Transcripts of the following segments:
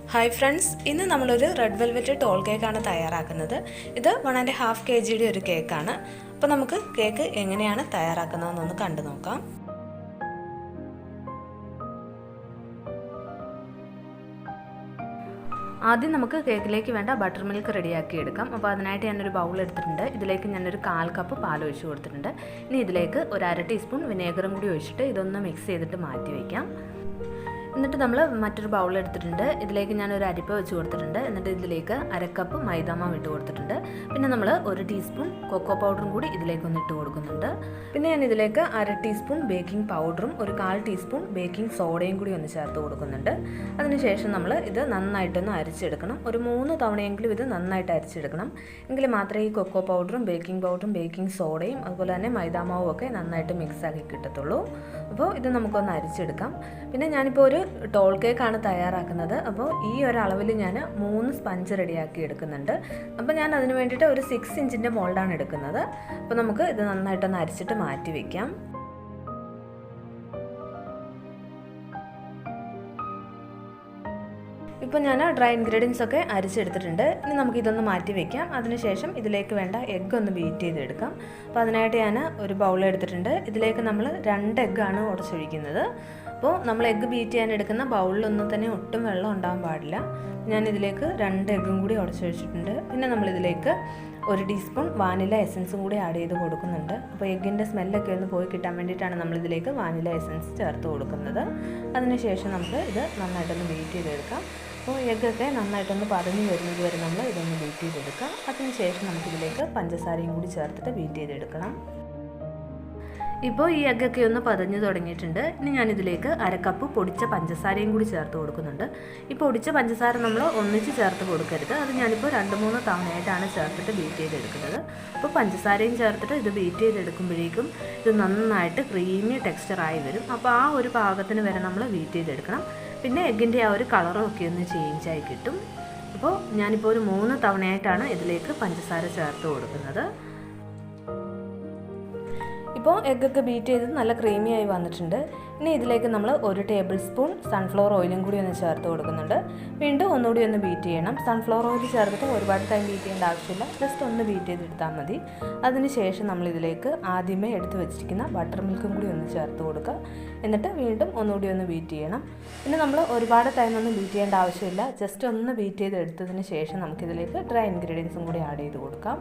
Hi friends, ഇന്ന് നമ്മളൊരു red velvet toll കേക്കാണ് തയ്യാറാക്കുന്നത്. ഇത് 1.5 kg ഒരു കേക്കാണ്. അപ്പോൾ നമുക്ക് കേക്ക് എങ്ങനെയാണ് തയ്യാറാക്കുന്നതെന്ന് കണ്ടു നോക്കാം. ആദ്യം നമുക്ക് കേക്കിലേക്ക് വേണ്ട ബട്ടർ മിൽക്ക് റെഡിയാക്കി എടുക്കാം. അപ്പോൾ അതിനായിട്ട് ഞാനൊരു ബൗൾ എടുത്തിട്ടുണ്ട്. ഇതിലേക്ക് ഞാനൊരു 1/4 കപ്പ് പാൽ ഒഴിച്ചു കൊടുത്തിട്ടുണ്ട്. ഇനി ഇതിലേക്ക് ഒരു 1/2 ടീസ്പൂൺ വിനേഗറും കൂടി ഒഴിച്ചിട്ട് ഇതൊന്ന് മിക്സ് ചെയ്തിട്ട് മാറ്റി വയ്ക്കാം. എന്നിട്ട് നമ്മൾ മറ്റൊരു ബൗൾ എടുത്തിട്ടുണ്ട്. ഇതിലേക്ക് ഞാൻ ഒരു അരിപ്പ വെച്ച് കൊടുത്തിട്ടുണ്ട്. എന്നിട്ട് ഇതിലേക്ക് 1/2 കപ്പ് മൈദാമാവ് ഇട്ട് കൊടുത്തിട്ടുണ്ട്. പിന്നെ നമ്മൾ 1 ടീസ്പൂൺ കൊക്കോ പൗഡറും കൂടി ഇതിലേക്ക് ഒന്ന് ഇട്ട് കൊടുക്കുന്നുണ്ട്. പിന്നെ ഞാൻ ഇതിലേക്ക് 1/2 ടീസ്പൂൺ ബേക്കിംഗ് പൗഡറും ഒരു 1/4 ടീസ്പൂൺ ബേക്കിംഗ് സോഡയും കൂടി ഒന്ന് ചേർത്ത് കൊടുക്കുന്നുണ്ട്. അതിനുശേഷം നമ്മൾ ഇത് നന്നായിട്ടൊന്ന് അരിച്ചെടുക്കണം. ഒരു 3 തവണയെങ്കിലും ഇത് നന്നായിട്ട് അരിച്ചെടുക്കണം. എങ്കിൽ മാത്രമേ ഈ കൊക്കോ പൗഡറും ബേക്കിംഗ് സോഡയും അതുപോലെ തന്നെ മൈദാമാവും ഒക്കെ നന്നായിട്ട് മിക്സ് ആക്കി കിട്ടത്തുള്ളൂ. അപ്പോൾ ഇത് നമുക്കൊന്ന് അരിച്ചെടുക്കാം. പിന്നെ ഞാനിപ്പോൾ ഒരു ടോൾ കേക്കാണ് തയ്യാറാക്കുന്നത്. അപ്പോൾ ഈ ഒരു അളവിൽ ഞാൻ 3 സ്പഞ്ച് റെഡിയാക്കി എടുക്കുന്നുണ്ട്. അപ്പോൾ ഞാൻ അതിന് വേണ്ടിയിട്ട് ഒരു 6 ഇഞ്ചിൻ്റെ മോൾഡാണ് എടുക്കുന്നത്. അപ്പോൾ നമുക്ക് ഇത് നന്നായിട്ടൊന്ന് അരിച്ചിട്ട് മാറ്റി വയ്ക്കാം. ഇപ്പോൾ ഞാൻ ഡ്രൈ ഇൻഗ്രീഡിയൻസ് ഒക്കെ അരിച്ചെടുത്തിട്ടുണ്ട്. ഇനി നമുക്കിതൊന്ന് മാറ്റി വയ്ക്കാം. അതിനുശേഷം ഇതിലേക്ക് വേണ്ട എഗ്ഗ് ഒന്ന് ബീറ്റ് ചെയ്തെടുക്കാം. അപ്പോൾ അതിനായിട്ട് ഞാൻ ഒരു ബൗൾ എടുത്തിട്ടുണ്ട്. ഇതിലേക്ക് നമ്മൾ 2 എഗ്ഗാണ് ഉടച്ചൊഴിക്കുന്നത്. അപ്പോൾ നമ്മൾ എഗ്ഗ് ബീറ്റ് ചെയ്യാൻ എടുക്കുന്ന ബൗളിലൊന്നും തന്നെ ഒട്ടും വെള്ളം ഉണ്ടാകാൻ പാടില്ല. ഞാൻ ഇതിലേക്ക് 2 എഗ്ഗും കൂടി ഉടച്ചൊഴിച്ചിട്ടുണ്ട്. പിന്നെ നമ്മളിതിലേക്ക് 1 ടീസ്പൂൺ വാനില എസൻസും കൂടി ആഡ് ചെയ്ത് കൊടുക്കുന്നുണ്ട്. അപ്പോൾ എഗ്ഗിൻ്റെ സ്മെല്ലൊക്കെ ഒന്ന് പോയി കിട്ടാൻ വേണ്ടിയിട്ടാണ് നമ്മളിതിലേക്ക് വാനില എസൻസ് ചേർത്ത് കൊടുക്കുന്നത്. അതിനുശേഷം നമുക്ക് ഇത് നന്നായിട്ടൊന്ന് ബീറ്റ് ചെയ്തെടുക്കാം. അപ്പോൾ എഗ്ഗൊക്കെ നന്നായിട്ടൊന്ന് പതഞ്ഞ് വരുന്നത് വരെ നമ്മൾ ഇതൊന്ന് ബീറ്റ് ചെയ്തെടുക്കാം. അതിനുശേഷം നമുക്കിതിലേക്ക് പഞ്ചസാരയും കൂടി ചേർത്തിട്ട് ബീറ്റ് ചെയ്തെടുക്കണം. ഇപ്പോൾ ഈ എഗ്ഗൊക്കെ ഒന്ന് പതഞ്ഞ് തുടങ്ങിയിട്ടുണ്ട്. ഇനി ഞാനിതിലേക്ക് 1/2 കപ്പ് പൊടിച്ച പഞ്ചസാരയും കൂടി ചേർത്ത് കൊടുക്കുന്നുണ്ട്. ഈ പൊടിച്ച പഞ്ചസാര നമ്മൾ ഒന്നിച്ച് ചേർത്ത് കൊടുക്കരുത്. അത് ഞാനിപ്പോൾ 2-3 തവണയായിട്ടാണ് ചേർത്തിട്ട് ബീറ്റ് ചെയ്തെടുക്കുന്നത്. അപ്പോൾ പഞ്ചസാരയും ചേർത്തിട്ട് ഇത് ബീറ്റ് ചെയ്തെടുക്കുമ്പോഴേക്കും ഇത് നന്നായിട്ട് ക്രീമി ടെക്സ്ചറായി വരും. അപ്പോൾ ആ ഒരു പാകത്തിന് വരെ നമ്മൾ ബീറ്റ് ചെയ്തെടുക്കണം. പിന്നെ എഗ്ഗിൻ്റെ ആ ഒരു കളറും ഒക്കെ ഒന്ന് ചേഞ്ചായി കിട്ടും. അപ്പോൾ ഞാനിപ്പോൾ ഒരു 3 തവണയായിട്ടാണ് ഇതിലേക്ക് പഞ്ചസാര ചേർത്ത് കൊടുക്കുന്നത്. ഇപ്പോൾ എഗ്ഗൊക്കെ ബീറ്റ് ചെയ്ത് നല്ല ക്രീമി ആയി വന്നിട്ടുണ്ട്. ഇനി ഇതിലേക്ക് നമ്മൾ 1 ടേബിൾ സ്പൂൺ സൺഫ്ലവർ ഓയിലും കൂടി ഒന്ന് ചേർത്ത് കൊടുക്കുന്നുണ്ട്. വീണ്ടും ഒന്നുകൂടി ഒന്ന് ബീറ്റ് ചെയ്യണം. സൺഫ്ലവർ ഓയിൽ ചേർത്തിട്ട് ഒരുപാട് ടൈം ബീറ്റ് ചെയ്യേണ്ട ആവശ്യമില്ല. ജസ്റ്റ് ഒന്ന് ബീറ്റ് ചെയ്തെടുത്താൽ മതി. അതിനുശേഷം നമ്മളിതിലേക്ക് ആദ്യമേ എടുത്ത് വെച്ചിരിക്കുന്ന ബട്ടർ മിൽക്കും കൂടി ഒന്ന് ചേർത്ത് കൊടുക്കുക. എന്നിട്ട് വീണ്ടും ഒന്നുകൂടി ഒന്ന് ബീറ്റ് ചെയ്യണം. പിന്നെ നമ്മൾ ഒരുപാട് ടൈം ഒന്നും ബീറ്റ് ചെയ്യേണ്ട ആവശ്യമില്ല. ജസ്റ്റ് ഒന്ന് ബീറ്റ് ചെയ്തെടുത്തതിന് ശേഷം നമുക്കിതിലേക്ക് ഡ്രൈ ഇൻഗ്രീഡിയൻസും കൂടി ആഡ് ചെയ്ത് കൊടുക്കാം.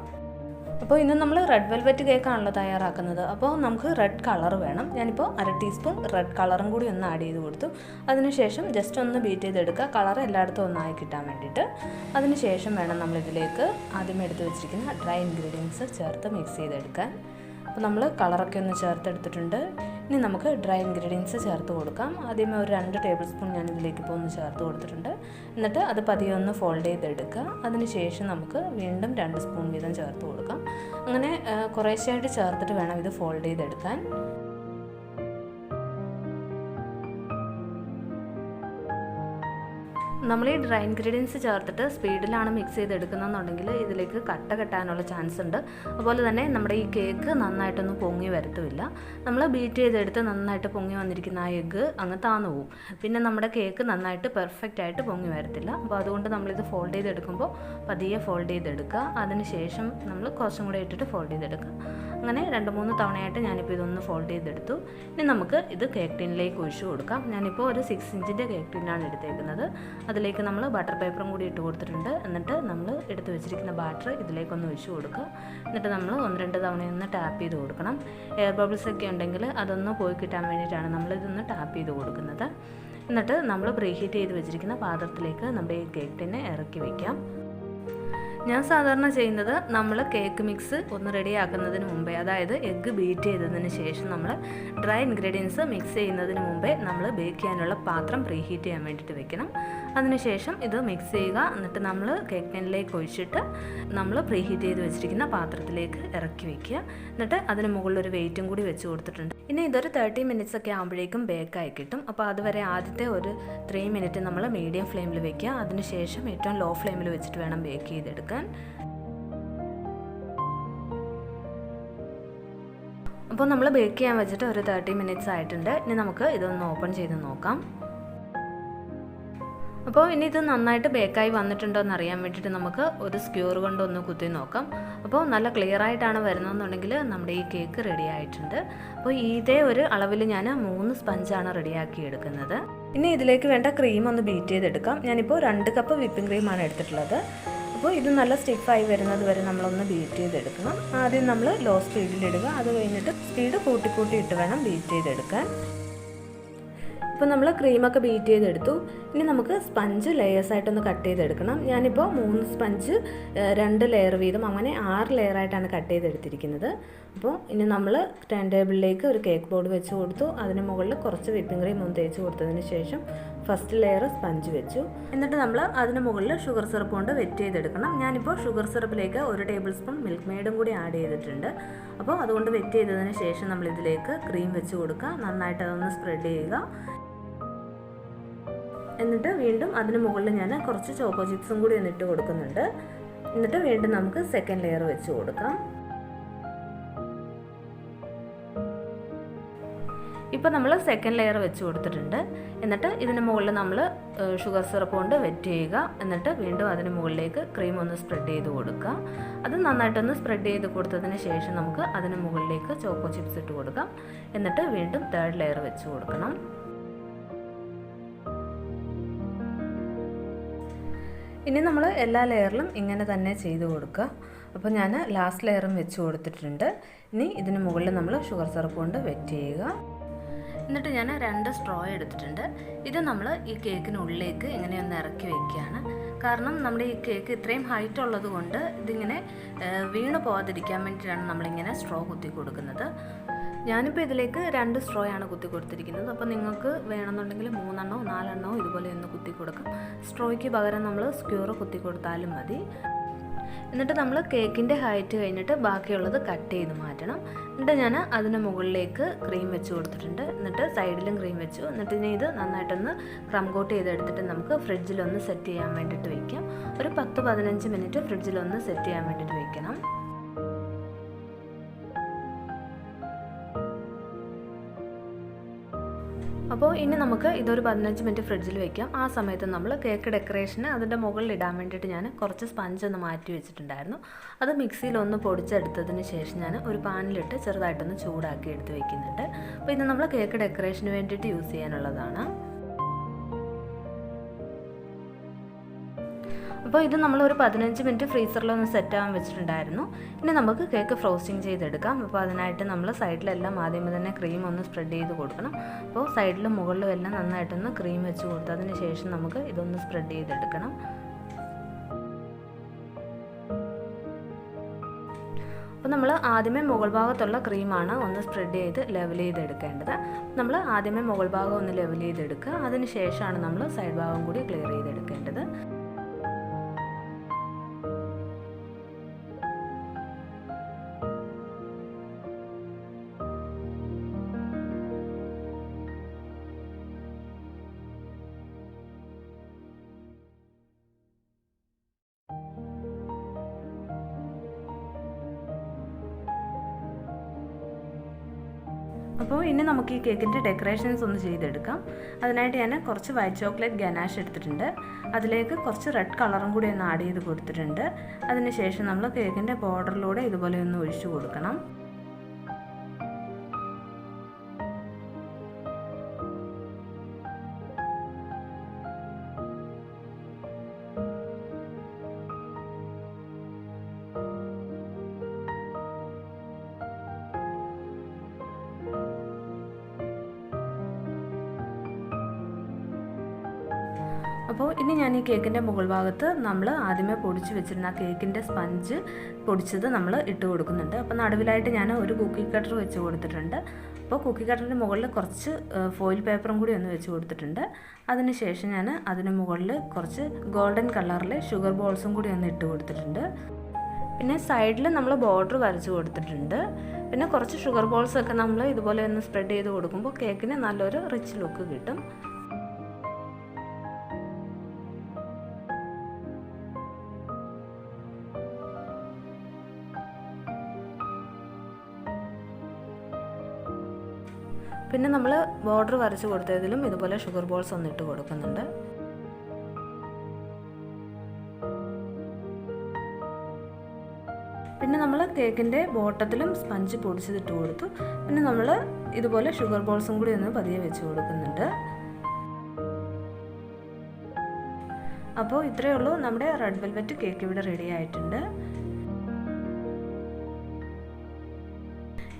അപ്പോൾ ഇന്ന് നമ്മൾ റെഡ് വെൽവെറ്റ് കേക്കാണല്ലോ തയ്യാറാക്കുന്നത്. അപ്പോൾ നമുക്ക് റെഡ് കളർ വേണം. ഞാനിപ്പോൾ 1/2 ടീസ്പൂൺ റെഡ് കളറും കൂടി ഒന്ന് ആഡ് ചെയ്ത് കൊടുത്തു. അതിനുശേഷം ജസ്റ്റ് ഒന്ന് ബീറ്റ് ചെയ്തെടുക്കുക, കളർ എല്ലായിടത്തും ഒന്നായി കിട്ടാൻ വേണ്ടിയിട്ട്. അതിനുശേഷം വേണം നമ്മളിതിലേക്ക് ആദ്യം എടുത്ത് വെച്ചിരിക്കുന്ന ഡ്രൈ ഇൻഗ്രീഡിയൻസ് ചേർത്ത് മിക്സ് ചെയ്തെടുക്കാൻ. അപ്പോൾ നമ്മൾ കളറൊക്കെ ഒന്ന് ചേർത്തെടുത്തിട്ടുണ്ട്. ഇനി നമുക്ക് ഡ്രൈ ഇൻഗ്രീഡിയൻസ് ചേർത്ത് കൊടുക്കാം. ആദ്യമേ ഒരു 2 ടേബിൾ സ്പൂൺ ഞാനിതിലേക്ക് ഇപ്പോൾ ഒന്ന് ചേർത്ത് കൊടുത്തിട്ടുണ്ട്. എന്നിട്ട് അത് പതിയെ ഒന്ന് ഫോൾഡ് ചെയ്തെടുക്കുക. അതിനുശേഷം നമുക്ക് വീണ്ടും 2 സ്പൂൺ വീതം ചേർത്ത് കൊടുക്കാം. അങ്ങനെ കുറേശ്ശെയായിട്ട് ചേർത്തിട്ട് വേണം ഇത് ഫോൾഡ് ചെയ്തെടുക്കാൻ. നമ്മൾ ഈ ഡ്രൈ ഇൻഗ്രീഡിയൻസ് ചേർത്തിട്ട് സ്പീഡിലാണ് മിക്സ് ചെയ്തെടുക്കുന്നതെന്നുണ്ടെങ്കിൽ ഇതിലേക്ക് കട്ട കെട്ടാനുള്ള ചാൻസ് ഉണ്ട്. അതുപോലെ തന്നെ നമ്മുടെ ഈ കേക്ക് നന്നായിട്ടൊന്നും പൊങ്ങി വരത്തുമില്ല. നമ്മൾ ബീറ്റ് ചെയ്തെടുത്ത് നന്നായിട്ട് പൊങ്ങി വന്നിരിക്കുന്ന ആ എഗ്ഗ് അങ്ങ് താന്നു പോകും. പിന്നെ നമ്മുടെ കേക്ക് നന്നായിട്ട് പെർഫെക്റ്റ് ആയിട്ട് പൊങ്ങി വരത്തില്ല. അപ്പോൾ അതുകൊണ്ട് നമ്മളിത് ഫോൾഡ് ചെയ്തെടുക്കുമ്പോൾ പതിയെ ഫോൾഡ് ചെയ്തെടുക്കുക. അതിനുശേഷം നമ്മൾ കുറച്ചും കൂടെ ഇട്ടിട്ട് ഫോൾഡ് ചെയ്തെടുക്കുക. അങ്ങനെ 2-3 തവണയായിട്ട് ഞാനിപ്പോൾ ഇതൊന്ന് ഫോൾഡ് ചെയ്തെടുത്തു. ഇനി നമുക്ക് ഇത് കേക്ക് ടിന്നിലേക്ക് ഒഴിച്ചു കൊടുക്കാം. ഞാനിപ്പോൾ ഒരു 6 ഇഞ്ചിൻ്റെ കേക്ക് ടിന്നാണ് എടുത്തേക്കുന്നത്. അതിലേക്ക് നമ്മൾ ബട്ടർ പേപ്പറും കൂടി ഇട്ട് കൊടുത്തിട്ടുണ്ട്. എന്നിട്ട് നമ്മൾ എടുത്ത് വെച്ചിരിക്കുന്ന ബാറ്റർ ഇതിലേക്കൊന്ന് ഒഴിച്ചു കൊടുക്കുക. എന്നിട്ട് നമ്മൾ 1-2 തവണയൊന്ന് ടാപ്പ് ചെയ്ത് കൊടുക്കണം. എയർ ബബിൾസ് ഒക്കെ ഉണ്ടെങ്കിൽ അതൊന്ന് പോയി കിട്ടാൻ വേണ്ടിയിട്ടാണ് നമ്മളിതൊന്ന് ടാപ്പ് ചെയ്ത് കൊടുക്കുന്നത്. എന്നിട്ട് നമ്മൾ പ്രീഹീറ്റ് ചെയ്ത് വെച്ചിരിക്കുന്ന പാത്രത്തിലേക്ക് നമ്മുടെ ഈ കേക്ക് ടിന്നെ ഇറക്കി വയ്ക്കാം. ഞാൻ സാധാരണ ചെയ്യുന്നത് നമ്മൾ കേക്ക് മിക്സ് ഒന്ന് റെഡിയാക്കുന്നതിന് മുമ്പേ, അതായത് എഗ്ഗ് ബീറ്റ് ചെയ്തതിന് ശേഷം നമ്മൾ ഡ്രൈ ഇൻഗ്രീഡിയൻസ് മിക്സ് ചെയ്യുന്നതിന് മുമ്പേ നമ്മൾ ബേക്ക് ചെയ്യാനുള്ള പാത്രം പ്രീഹീറ്റ് ചെയ്യാൻ വേണ്ടിയിട്ട് വെക്കണം. അതിനുശേഷം ഇത് മിക്സ് ചെയ്യുക. എന്നിട്ട് നമ്മൾ കേക്ക് ടിന്നിലേക്ക് ഒഴിച്ചിട്ട് നമ്മൾ പ്രീഹീറ്റ് ചെയ്ത് വെച്ചിരിക്കുന്ന പാത്രത്തിലേക്ക് ഇറക്കി വയ്ക്കുക. എന്നിട്ട് അതിന് മുകളിൽ ഒരു വെയിറ്റും കൂടി വെച്ച് കൊടുത്തിട്ടുണ്ട്. ഇനി ഇതൊരു 30 മിനിറ്റ്സ് ഒക്കെ ആകുമ്പോഴേക്കും ബേക്കായി കിട്ടും. അപ്പോൾ അതുവരെ ആദ്യത്തെ ഒരു 3 മിനിറ്റ് നമ്മൾ മീഡിയം ഫ്ലെയിമിൽ വെക്കുക. അതിനുശേഷം ഏറ്റവും ലോ ഫ്ലെയിമിൽ വെച്ചിട്ട് വേണം ബേക്ക് ചെയ്തെടുക്കാൻ. അപ്പോൾ നമ്മൾ ബേക്ക് ചെയ്യാൻ വെച്ചിട്ട് ഒരു 30 മിനിറ്റ്സ് ആയിട്ടുണ്ട്. ഇനി നമുക്ക് ഇതൊന്ന് ഓപ്പൺ ചെയ്ത് നോക്കാം. അപ്പോൾ ഇനി ഇത് നന്നായിട്ട് ബേക്കായി വന്നിട്ടുണ്ടോ എന്ന് അറിയാൻ വേണ്ടിയിട്ട് നമുക്ക് ഒരു സ്ക്യൂർ കൊണ്ട് ഒന്ന് കുത്തി നോക്കാം. അപ്പോൾ നല്ല ക്ലിയർ ആയിട്ടാണ് വരുന്നതെന്നുണ്ടെങ്കിൽ നമ്മുടെ ഈ കേക്ക് റെഡി ആയിട്ടുണ്ട്. അപ്പോൾ ഇതേ ഒരു അളവിൽ ഞാൻ 3 സ്പഞ്ചാണ് റെഡിയാക്കി എടുക്കുന്നത്. ഇനി ഇതിലേക്ക് വേണ്ട ക്രീം ഒന്ന് ബീറ്റ് ചെയ്തെടുക്കാം. ഞാനിപ്പോൾ 2 കപ്പ് വിപ്പിംഗ് ക്രീമാണ് എടുത്തിട്ടുള്ളത്. അപ്പോൾ ഇത് നല്ല സ്റ്റിഫായി വരുന്നത് വരെ നമ്മളൊന്ന് ബീറ്റ് ചെയ്തെടുക്കണം. ആദ്യം നമ്മൾ ലോ സ്പീഡിലിടുക, അത് കഴിഞ്ഞിട്ട് സ്പീഡ് കൂട്ടി ഇട്ട് വേണം ബീറ്റ് ചെയ്തെടുക്കാൻ. ഇപ്പോൾ നമ്മൾ ക്രീമൊക്കെ ബീറ്റ് ചെയ്തെടുത്തു. ഇനി നമുക്ക് സ്പഞ്ച് ലെയേഴ്സായിട്ടൊന്ന് കട്ട് ചെയ്തെടുക്കണം. ഞാനിപ്പോൾ 3 സ്പഞ്ച് 2 ലെയർ വീതം അങ്ങനെ 6 ലെയറായിട്ടാണ് കട്ട് ചെയ്തെടുത്തിരിക്കുന്നത്. അപ്പോൾ ഇനി നമ്മൾ ടേൺ ടേബിളിലേക്ക് ഒരു കേക്ക് ബോർഡ് വെച്ച് കൊടുത്തു. അതിന് മുകളിൽ കുറച്ച് വിപ്പിംഗ് ക്രീം ഒന്ന് തേച്ച് കൊടുത്തതിന് ശേഷം ഫസ്റ്റ് ലെയർ സ്പഞ്ച് വെച്ചു. എന്നിട്ട് നമ്മൾ അതിന് മുകളിൽ ഷുഗർ സിറപ്പ് കൊണ്ട് വെറ്റ് ചെയ്തെടുക്കണം. ഞാനിപ്പോൾ ഷുഗർ സിറപ്പിലേക്ക് 1 ടേബിൾ സ്പൂൺ മിൽക്ക് മെയ്ഡും കൂടി ആഡ് ചെയ്തിട്ടുണ്ട്. അപ്പോൾ അതുകൊണ്ട് വെറ്റ് ചെയ്തതിന് ശേഷം നമ്മൾ ഇതിലേക്ക് ക്രീം വെച്ച് കൊടുക്കുക. നന്നായിട്ട് അതൊന്ന് സ്പ്രെഡ് ചെയ്യുക. എന്നിട്ട് വീണ്ടും അതിന് മുകളിൽ ഞാൻ കുറച്ച് ചോക്കോ ചിപ്സും കൂടി ഇട്ട് കൊടുക്കുന്നുണ്ട്. എന്നിട്ട് വീണ്ടും നമുക്ക് സെക്കൻഡ് ലെയർ വെച്ച് കൊടുക്കാം. ഇപ്പോൾ നമ്മൾ സെക്കൻഡ് ലെയർ വെച്ച് കൊടുത്തിട്ടുണ്ട്. എന്നിട്ട് ഇതിന് മുകളിൽ നമ്മൾ ഷുഗർ സിറപ്പ് കൊണ്ട് വെറ്റ് ചെയ്യുക. എന്നിട്ട് വീണ്ടും അതിന് മുകളിലേക്ക് ക്രീം ഒന്ന് സ്പ്രെഡ് ചെയ്ത് കൊടുക്കുക. അത് നന്നായിട്ടൊന്ന് സ്പ്രെഡ് ചെയ്ത് കൊടുത്തതിന് ശേഷം നമുക്ക് അതിന് മുകളിലേക്ക് ചോക്കോ ചിപ്സ് ഇട്ട് കൊടുക്കാം. എന്നിട്ട് വീണ്ടും തേർഡ് ലെയർ വെച്ച് കൊടുക്കണം. ഇനി നമ്മൾ എല്ലാ ലെയറിലും ഇങ്ങനെ തന്നെ ചെയ്ത് കൊടുക്കുക. അപ്പോൾ ഞാൻ ലാസ്റ്റ് ലെയറും വെച്ച് കൊടുത്തിട്ടുണ്ട്. ഇനി ഇതിന് മുകളിൽ നമ്മൾ ഷുഗർ സിറപ്പ് കൊണ്ട് വെറ്റ് ചെയ്യുക. എന്നിട്ട് ഞാൻ 2 സ്ട്രോ എടുത്തിട്ടുണ്ട്. ഇത് നമ്മൾ ഈ കേക്കിനുള്ളിലേക്ക് ഇങ്ങനെയൊന്ന് ഇറക്കി വയ്ക്കുകയാണ്. കാരണം നമ്മുടെ ഈ കേക്ക് ഇത്രയും ഹൈറ്റ് ഉള്ളത് കൊണ്ട് ഇതിങ്ങനെ വീണ് പോകാതിരിക്കാൻ വേണ്ടിയിട്ടാണ് നമ്മളിങ്ങനെ സ്ട്രോ കുത്തി കൊടുക്കുന്നത്. ഞാനിപ്പോൾ ഇതിലേക്ക് 2 സ്ട്രോയാണ് കുത്തി കൊടുത്തിരിക്കുന്നത്. അപ്പോൾ നിങ്ങൾക്ക് വേണമെന്നുണ്ടെങ്കിൽ 3 4 ഇതുപോലെ ഒന്ന് കുത്തി കൊടുക്കാം. സ്ട്രോയ്ക്ക് പകരം നമ്മൾ സ്ക്യൂർ കുത്തി കൊടുത്താലും മതി. എന്നിട്ട് നമ്മൾ കേക്കിൻ്റെ ഹൈറ്റ് കഴിഞ്ഞിട്ട് ബാക്കിയുള്ളത് കട്ട് ചെയ്ത് മാറ്റണം. എന്നിട്ട് ഞാൻ അതിന് മുകളിലേക്ക് ക്രീം വെച്ച് കൊടുത്തിട്ടുണ്ട്. എന്നിട്ട് സൈഡിലും ക്രീം വെച്ചു. എന്നിട്ട് ഇനി ഇത് നന്നായിട്ടൊന്ന് ക്രം കോട്ട് ചെയ്തെടുത്തിട്ട് നമുക്ക് ഫ്രിഡ്ജിലൊന്ന് സെറ്റ് ചെയ്യാൻ വേണ്ടിയിട്ട് വയ്ക്കാം. ഒരു 10-15 മിനിറ്റ് ഫ്രിഡ്ജിലൊന്ന് സെറ്റ് ചെയ്യാൻ വേണ്ടിയിട്ട് വയ്ക്കണം. അപ്പോൾ ഇനി നമുക്ക് ഇതൊരു 15 മിനിറ്റ് ഫ്രിഡ്ജിൽ വയ്ക്കാം. ആ സമയത്ത് നമ്മൾ കേക്ക് ഡെക്കറേഷന് അതിൻ്റെ മുകളിൽ ഇടാൻ വേണ്ടിയിട്ട് ഞാൻ കുറച്ച് സ്പഞ്ച് ഒന്ന് മാറ്റി വെച്ചിട്ടുണ്ടായിരുന്നു. അത് മിക്സിയിലൊന്ന് പൊടിച്ചെടുത്തതിന് ശേഷം ഞാൻ ഒരു പാനിലിട്ട് ചെറുതായിട്ടൊന്ന് ചൂടാക്കി എടുത്ത് വയ്ക്കുന്നുണ്ട്. അപ്പോൾ ഇത് നമ്മൾ കേക്ക് ഡെക്കറേഷന് വേണ്ടിയിട്ട് യൂസ് ചെയ്യാനുള്ളതാണ്. അപ്പോൾ ഇത് നമ്മൾ ഒരു 15 മിനിറ്റ് ഫ്രീസറിലൊന്ന് സെറ്റ് ആവാൻ വെച്ചിട്ടുണ്ടായിരുന്നു. ഇനി നമുക്ക് കേക്ക് ഫ്രോസ്റ്റിംഗ് ചെയ്തെടുക്കാം. അപ്പോൾ അതിനായിട്ട് നമ്മൾ സൈഡിലെല്ലാം ആദ്യമേ തന്നെ ക്രീം ഒന്ന് സ്പ്രെഡ് ചെയ്ത് കൊടുക്കണം. അപ്പോൾ സൈഡിലും മുകളിലും എല്ലാം നന്നായിട്ടൊന്ന് ക്രീം വെച്ച് കൊടുത്തതിന് ശേഷം നമുക്ക് ഇതൊന്ന് സ്പ്രെഡ് ചെയ്തെടുക്കണം. അപ്പോൾ നമ്മൾ ആദ്യമേ മുകൾ ഭാഗത്തുള്ള ക്രീമാണ് ഒന്ന് സ്പ്രെഡ് ചെയ്ത് ലെവൽ ചെയ്തെടുക്കേണ്ടത്. നമ്മൾ ആദ്യമേ മുകൾ ഭാഗം ഒന്ന് ലെവൽ ചെയ്തെടുക്കുക. അതിന് ശേഷമാണ് നമ്മൾ സൈഡ് ഭാഗം കൂടി ക്ലിയർ ചെയ്തെടുക്കേണ്ടത്. അപ്പോൾ ഇനി നമുക്ക് ഈ കേക്കിൻ്റെ ഡെക്കറേഷൻസ് ഒന്ന് ചെയ്തെടുക്കാം. അതിനായിട്ട് ഞാൻ കുറച്ച് വൈറ്റ് ചോക്ലേറ്റ് ഗനാഷ് എടുത്തിട്ടുണ്ട്. അതിലേക്ക് കുറച്ച് റെഡ് കളറും കൂടി ഒന്ന് ആഡ് ചെയ്ത് കൊടുത്തിട്ടുണ്ട്. അതിനുശേഷം നമ്മൾ കേക്കിൻ്റെ ബോർഡറിലൂടെ ഇതുപോലെ ഒന്ന് ഒഴിച്ചു കൊടുക്കണം. അപ്പോൾ ഇനി ഞാൻ ഈ കേക്കിൻ്റെ മുകൾ ഭാഗത്ത് നമ്മൾ ആദ്യമേ പൊടിച്ച് വെച്ചിരുന്ന കേക്കിൻ്റെ സ്പഞ്ച് പൊടിച്ചത് നമ്മൾ ഇട്ട് കൊടുക്കുന്നുണ്ട്. അപ്പോൾ നടുവിലായിട്ട് ഞാൻ ഒരു കുക്കി കട്ടർ വെച്ച് കൊടുത്തിട്ടുണ്ട്. അപ്പോൾ കുക്കി കട്ടറിൻ്റെ മുകളിൽ കുറച്ച് ഫോയിൽ പേപ്പറും കൂടി ഒന്ന് വെച്ച് കൊടുത്തിട്ടുണ്ട്. അതിനുശേഷം ഞാൻ അതിന് മുകളിൽ കുറച്ച് ഗോൾഡൻ കളറിൽ ഷുഗർ ബോൾസും കൂടി ഒന്ന് ഇട്ട് കൊടുത്തിട്ടുണ്ട്. പിന്നെ സൈഡിൽ നമ്മൾ ബോർഡർ വരച്ച് കൊടുത്തിട്ടുണ്ട്. പിന്നെ കുറച്ച് ഷുഗർ ബോൾസൊക്കെ നമ്മൾ ഇതുപോലെ ഒന്ന് സ്പ്രെഡ് ചെയ്ത് കൊടുക്കുമ്പോൾ കേക്കിന് നല്ലൊരു റിച്ച് ലുക്ക് കിട്ടും. പിന്നെ നമ്മൾ ബോർഡർ വരച്ച് കൊടുത്തതിലും ഇതുപോലെ ഷുഗർ ബോൾസ് ഒന്നിട്ട് കൊടുക്കുന്നുണ്ട്. കേക്കിൻ്റെ ബോട്ടത്തിലും സ്പഞ്ച് പൊടിച്ചിട്ട് കൊടുത്തു. പിന്നെ നമ്മൾ ഇതുപോലെ ഷുഗർ ബോൾസും കൂടി ഒന്ന് പതിയെ വെച്ച് കൊടുക്കുന്നുണ്ട്. അപ്പോൾ ഇത്രയേ ഉള്ളൂ, നമ്മുടെ റെഡ് വെൽവെറ്റ് കേക്ക് ഇവിടെ റെഡി ആയിട്ടുണ്ട്.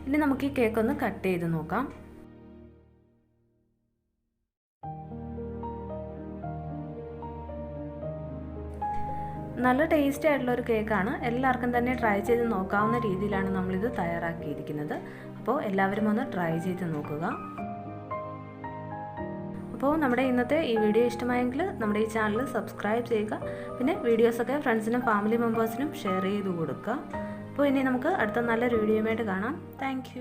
ഇനി നമുക്ക് ഈ കേക്ക് ഒന്ന് കട്ട് ചെയ്ത് നോക്കാം. നല്ല ടേസ്റ്റി ആയിട്ടുള്ള ഒരു കേക്കാണ്. എല്ലാവർക്കും തന്നെ ട്രൈ ചെയ്ത് നോക്കാവുന്ന രീതിയിലാണ് നമ്മളിത് തയ്യാറാക്കിയിരിക്കുന്നത്. അപ്പോൾ എല്ലാവരും ഒന്ന് ട്രൈ ചെയ്ത് നോക്കുക. അപ്പോൾ നമ്മുടെ ഇന്നത്തെ ഈ വീഡിയോ ഇഷ്ടമായെങ്കിൽ നമ്മുടെ ഈ ചാനൽ സബ്സ്ക്രൈബ് ചെയ്യുക. പിന്നെ വീഡിയോസൊക്കെ ഫ്രണ്ട്സിനും ഫാമിലി മെമ്പേഴ്സിനും ഷെയർ ചെയ്ത് കൊടുക്കുക. അപ്പോൾ ഇനി നമുക്ക് അടുത്ത നല്ലൊരു വീഡിയോയുമായിട്ട് കാണാം. താങ്ക്